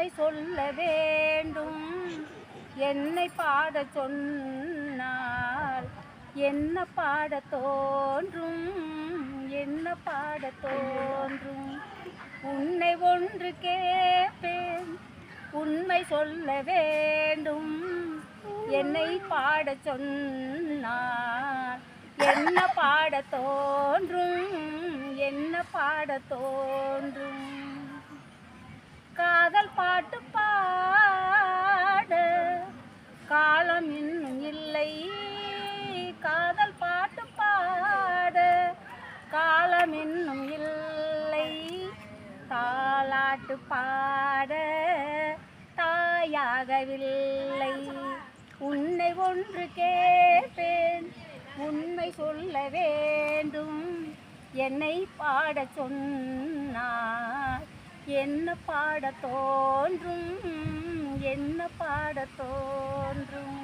உண்மை சொல்ல வேண்டும். என்னை பாடச் சொன்னால் என்ன பாடத் தோன்றும், என்ன பாடத் தோன்றும். உன்னை ஒன்று கேட்பேன், உண்மை சொல்ல வேண்டும். என்னை பாடச் சொன்னால் என்ன பாடத் தோன்றும், என்ன பாடத் தோன்றும். காதல் பாட்டு பாட காலம் இன்னும் இல்லை, காதல் பாட்டு பாட காலம் இன்னும் இல்லை. தாலாட்டு பாட தாயாகவில்லை. உன்னை ஒன்று கேட்பேன், உண்மை சொல்ல வேண்டும். என்னை பாடச் சொன்னால் என்ன பாடத் தோன்றும், என்ன பாடத் தோன்றும்.